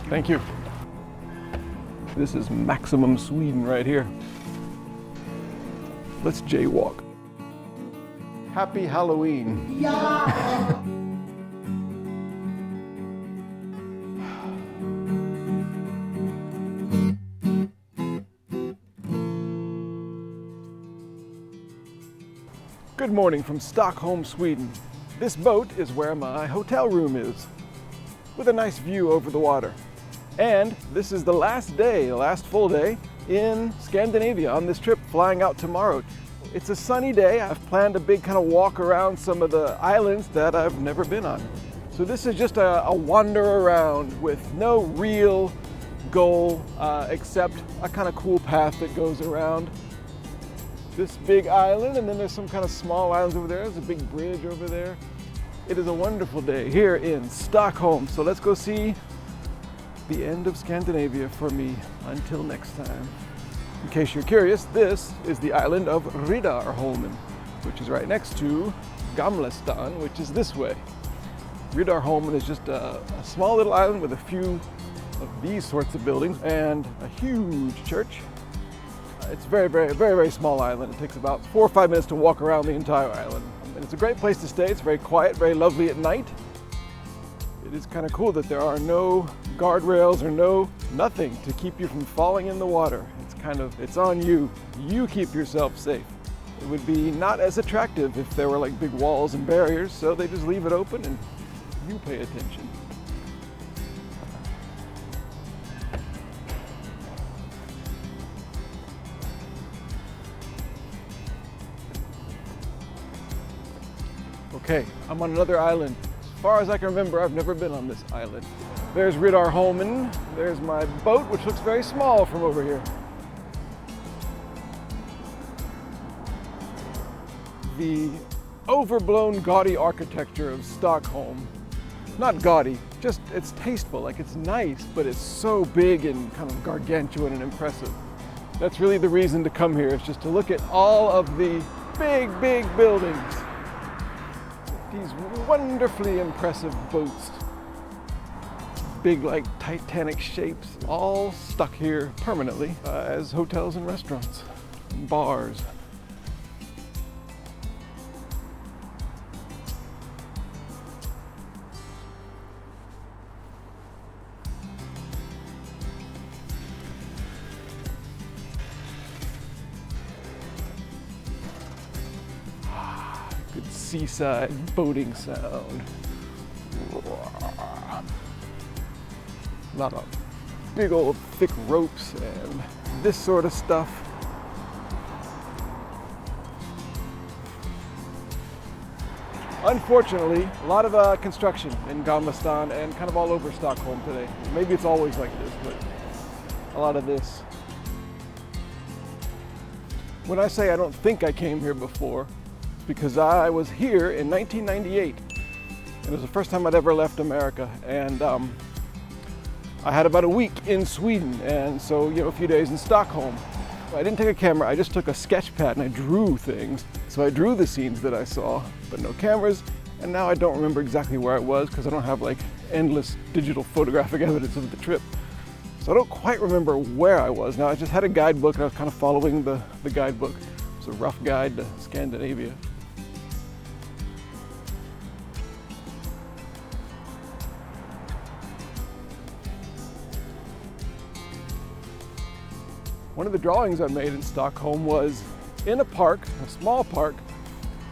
Thank you. This is maximum Sweden right here. Let's jaywalk. Happy Halloween. Yeah. Good morning from Stockholm, Sweden. This boat is where my hotel room is, with a nice view over the water. And this is the last day, the last full day in Scandinavia on this trip, flying out tomorrow. It's a sunny day. I've planned a big kind of walk around some of the islands that I've never been on. So this is just a wander around with no real goal except a kind of cool path that goes around this big island, and then there's some kind of small islands over there. There's a big bridge over there. It is a wonderful day here in Stockholm. So let's go see the end of Scandinavia for me until next time. In case you're curious, this is the island of Riddarholmen, which is right next to Gamlestan, which is this way. Riddarholmen is just a small little island with a few of these sorts of buildings and a huge church. It's a very small island. It takes about 4 or 5 minutes to walk around the entire island. And it's a great place to stay. It's very quiet, very lovely at night. It is kind of cool that there are no guardrails or nothing to keep you from falling in the water. It's on you. You keep yourself safe. It would be not as attractive if there were like big walls and barriers, so they just leave it open and you pay attention. Okay, I'm on another island. As far as I can remember, I've never been on this island. There's Riddarholmen. There's my boat, which looks very small from over here. The overblown gaudy architecture of Stockholm. Not gaudy, just it's tasteful, like it's nice, but it's so big and kind of gargantuan and impressive. That's really the reason to come here, is just to look at all of the big buildings. These wonderfully impressive boats. Big, like Titanic shapes, all stuck here permanently as hotels and restaurants, and bars. Good seaside boating sound. A lot of big old thick ropes and this sort of stuff. Unfortunately, a lot of construction in Gamlestan and kind of all over Stockholm today. Maybe it's always like this, but a lot of this. When I say I don't think I came here before, it's because I was here in 1998. It was the first time I'd ever left America, and I had about a week in Sweden, and so, a few days in Stockholm. I didn't take a camera, I just took a sketch pad and I drew things. So I drew the scenes that I saw, but no cameras, and now I don't remember exactly where I was because I don't have like endless digital photographic evidence of the trip. So I don't quite remember where I was. Now I just had a guidebook and I was kind of following the guidebook. It's a rough guide to Scandinavia. One of the drawings I made in Stockholm was in a park, a small park,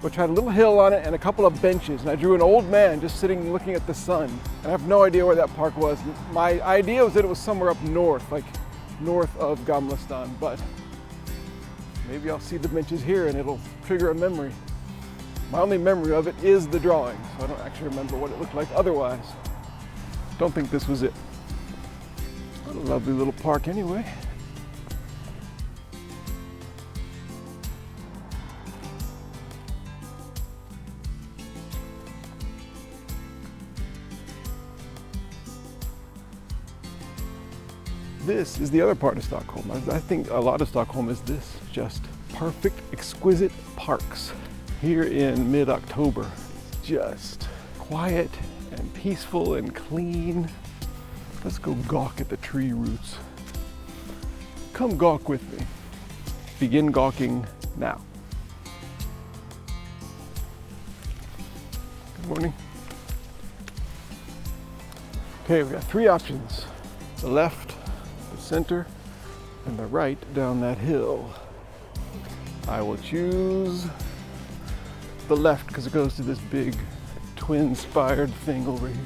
which had a little hill on it and a couple of benches. And I drew an old man just sitting looking at the sun. And I have no idea where that park was. My idea was that it was somewhere up north, like north of Gamlestan, but maybe I'll see the benches here and it'll trigger a memory. My only memory of it is the drawing, so I don't actually remember what it looked like otherwise. Don't think this was it. What a lovely little park anyway. This is the other part of Stockholm. I think a lot of Stockholm is this, just perfect, exquisite parks. Here in mid-October, it's just quiet and peaceful and clean. Let's go gawk at the tree roots. Come gawk with me. Begin gawking now. Good morning. Okay, we got three options. The left, the center, and the right down that hill. I will choose the left because it goes to this big twin-spired thing over here.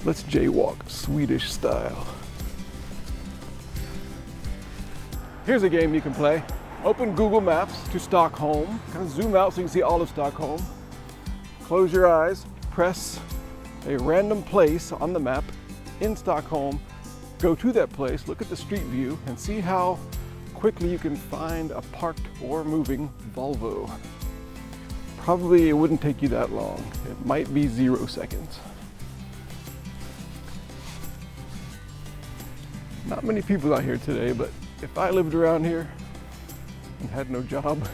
Let's jaywalk Swedish style. Here's a game you can play. Open Google Maps to Stockholm. Kind of zoom out so you can see all of Stockholm. Close your eyes, press a random place on the map in Stockholm. Go to that place, look at the street view, and see how quickly you can find a parked or moving Volvo. Probably it wouldn't take you that long. It might be 0 seconds. Not many people out here today, but if I lived around here and had no job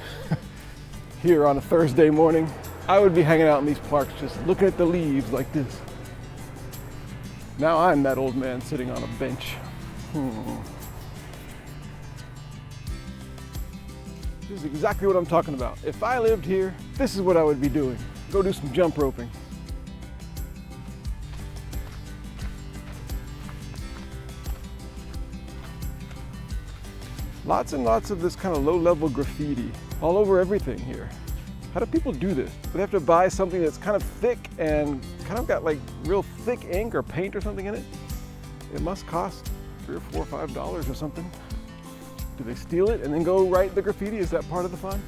here on a Thursday morning, I would be hanging out in these parks just looking at the leaves like this. Now I'm that old man sitting on a bench. This is exactly what I'm talking about. If I lived here, this is what I would be doing. Go do some jump roping. Lots and lots of this kind of low-level graffiti all over everything here. How do people do this? Do they have to buy something that's kind of thick and kind of got like real thick ink or paint or something in it? It must cost $3 or $4 or $5 or something. Do they steal it and then go write the graffiti? Is that part of the fun?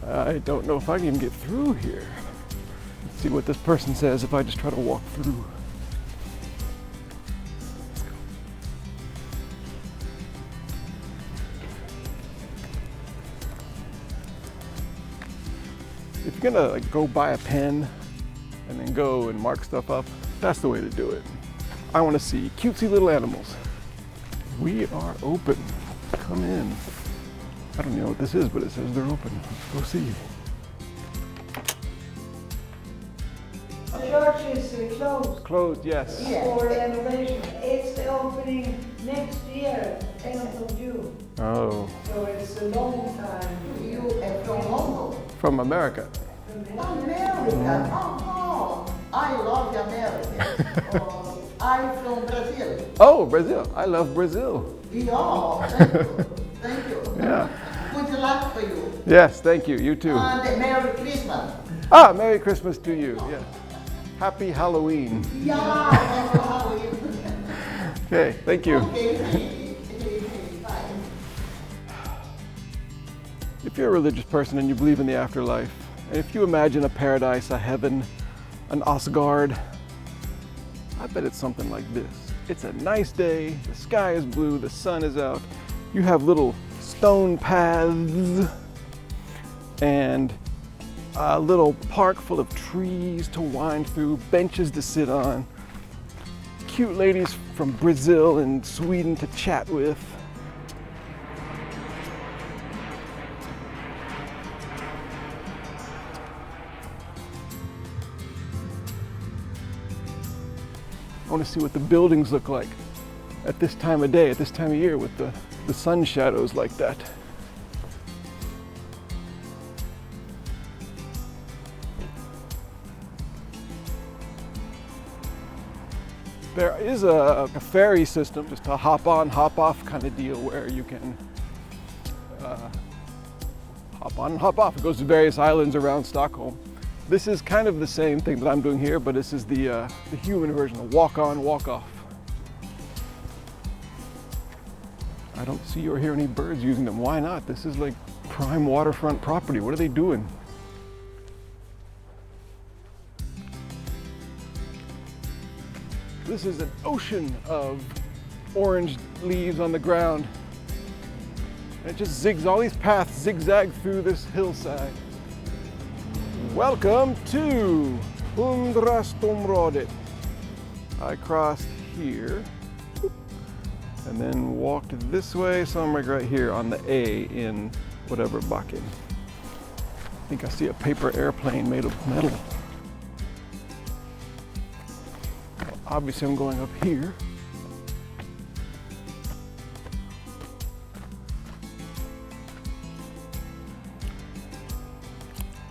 I don't know if I can even get through here. Let's see what this person says if I just try to walk through. If you're gonna go buy a pen and then go and mark stuff up, that's the way to do it. I want to see cutesy little animals. We are open. Come in. I don't even know what this is, but it says they're open. Let's go see. The church is closed. Closed, yes. For renovation. It's the opening next year, end of June. Oh. So it's a long time. You are from London? From America. America? Oh, I love America. I'm from Brazil. Oh, Brazil. I love Brazil. Yeah, thank you. Thank you. Yeah. Good luck for you. Yes, thank you. You too. And Merry Christmas. Ah, Merry Christmas to you. Yes. Happy Halloween. Yeah, Happy Halloween. Okay, thank you. Okay, bye. If you're a religious person and you believe in the afterlife, and if you imagine a paradise, a heaven, an Asgard, I bet it's something like this. It's a nice day, the sky is blue, the sun is out, you have little stone paths and a little park full of trees to wind through, benches to sit on, cute ladies from Brazil and Sweden to chat with. I want to see what the buildings look like at this time of day, at this time of year with the sun shadows like that. There is a ferry system, just a hop on, hop off kind of deal where you can hop on and hop off. It goes to various islands around Stockholm. This is kind of the same thing that I'm doing here, but this is the human version, the walk on, walk off. I don't see or hear any birds using them. Why not? This is like prime waterfront property. What are they doing? This is an ocean of orange leaves on the ground. And it just zigs, all these paths zigzag through this hillside. Welcome to Hundrastområdet. I crossed here and then walked this way, so I'm right here on the A in whatever backen. I think I see a paper airplane made of metal. Obviously I'm going up here.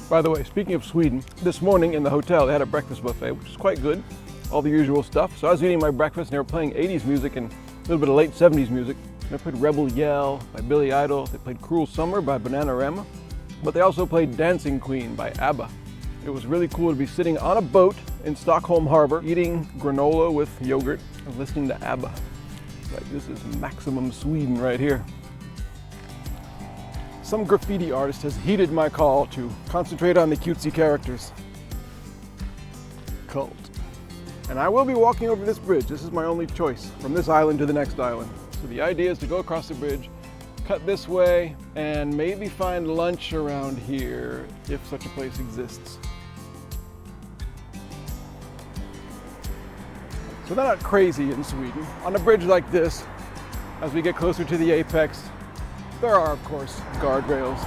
By the way, speaking of Sweden, this morning in the hotel they had a breakfast buffet, which is quite good. All the usual stuff. So I was eating my breakfast and they were playing 80s music and a little bit of late 70s music. They played Rebel Yell by Billy Idol. They played Cruel Summer by Bananarama. But they also played Dancing Queen by ABBA. It was really cool to be sitting on a boat in Stockholm harbor, eating granola with yogurt and listening to ABBA. Like, this is maximum Sweden right here. Some graffiti artist has heeded my call to concentrate on the cutesy characters. Cult. And I will be walking over this bridge. This is my only choice from this island to the next island. So the idea is to go across the bridge, cut this way, and maybe find lunch around here if such a place exists. So they're not crazy in Sweden. On a bridge like this, as we get closer to the apex, there are, of course, guardrails.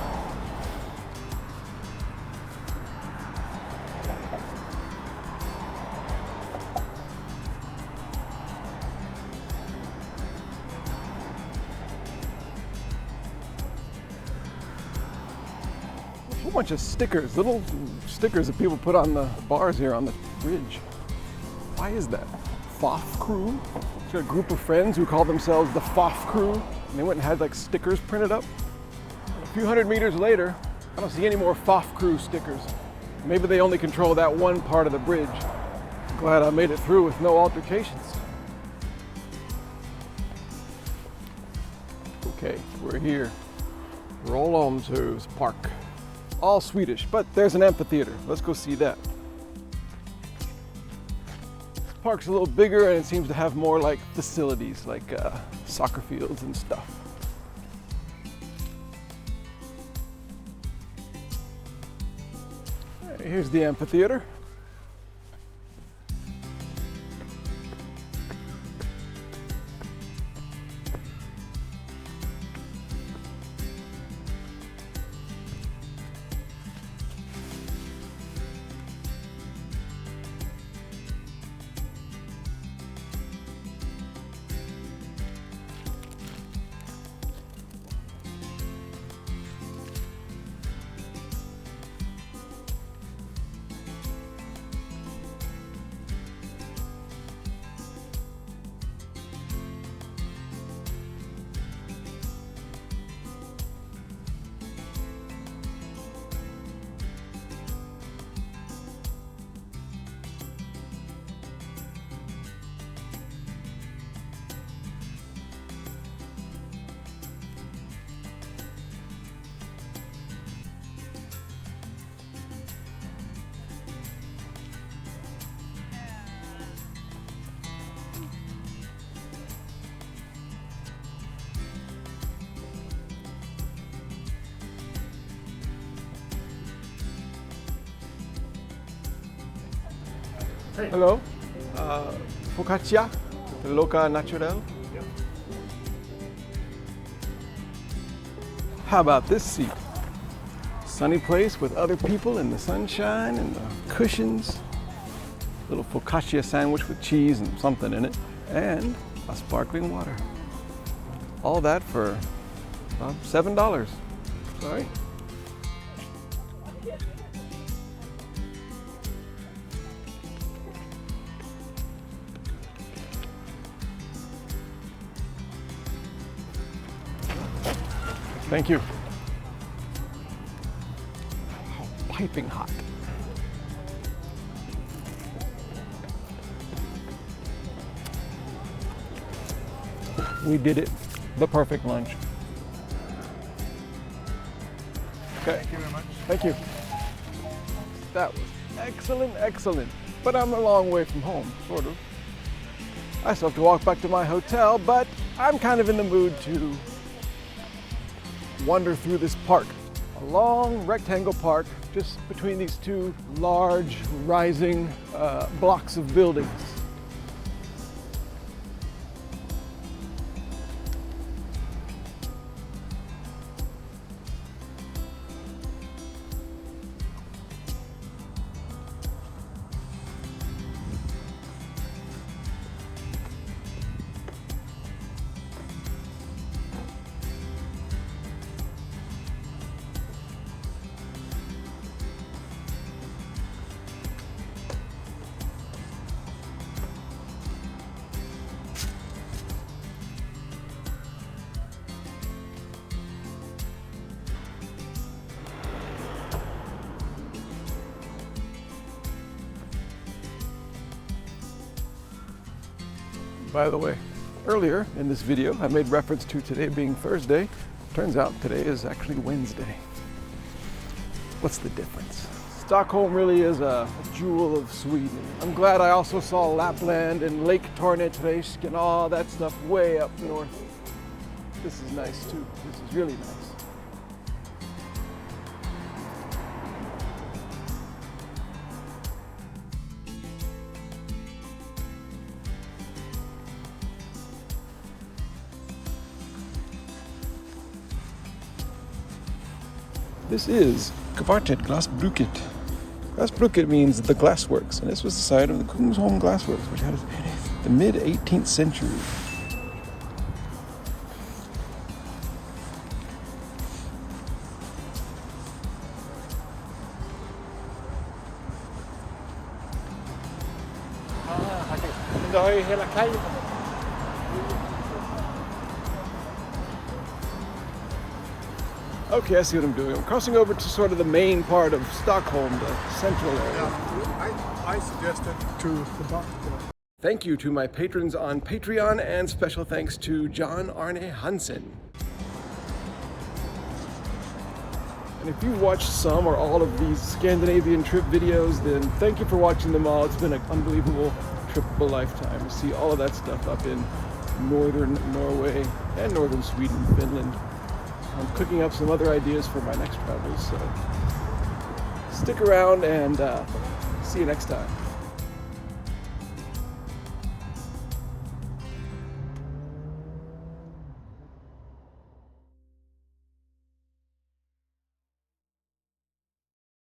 A whole bunch of stickers, little stickers that people put on the bars here on the bridge. Why is that? FourTrack crew? It's got a group of friends who call themselves the FourTrack crew, and they went and had like stickers printed up. And a few hundred meters later, I don't see any more FourTrack crew stickers. Maybe they only control that one part of the bridge. Glad I made it through with no altercations. Okay, we're here. Riddarholmen Park. All Swedish, but there's an amphitheater. Let's go see that. This park's a little bigger and it seems to have more like facilities, like soccer fields and stuff. All right, here's the amphitheater. Hey. Hello, focaccia, loca naturel. Yep. How about this seat? Sunny place with other people in the sunshine and the cushions. Little focaccia sandwich with cheese and something in it, and a sparkling water. All that for about $7. Sorry. Thank you. Oh, piping hot. We did it. The perfect lunch. Okay. Thank you very much. Thank you. That was excellent, excellent. But I'm a long way from home, sort of. I still have to walk back to my hotel, but I'm kind of in the mood to wander through this park. A long rectangle park just between these two large rising blocks of buildings. By the way, earlier in this video, I made reference to today being Thursday. Turns out today is actually Wednesday. What's the difference? Stockholm really is a jewel of Sweden. I'm glad I also saw Lapland and Lake Torneträsk and all that stuff way up north. This is nice too. This is really nice. This is Kvartet Glasbruket. Glasbruket means the glassworks, and this was the site of the Kungsholmen glassworks, which had the mid-18th century. Okay, I see what I'm doing. I'm crossing over to sort of the main part of Stockholm, the central area. Yeah, I suggested to the doctor. Thank you to my patrons on Patreon, and special thanks to John Arne Hansen. And if you've watched some or all of these Scandinavian trip videos, then thank you for watching them all. It's been an unbelievable trip of a lifetime to see all of that stuff up in northern Norway and northern Sweden, Finland. I'm cooking up some other ideas for my next travels, so stick around and see you next time.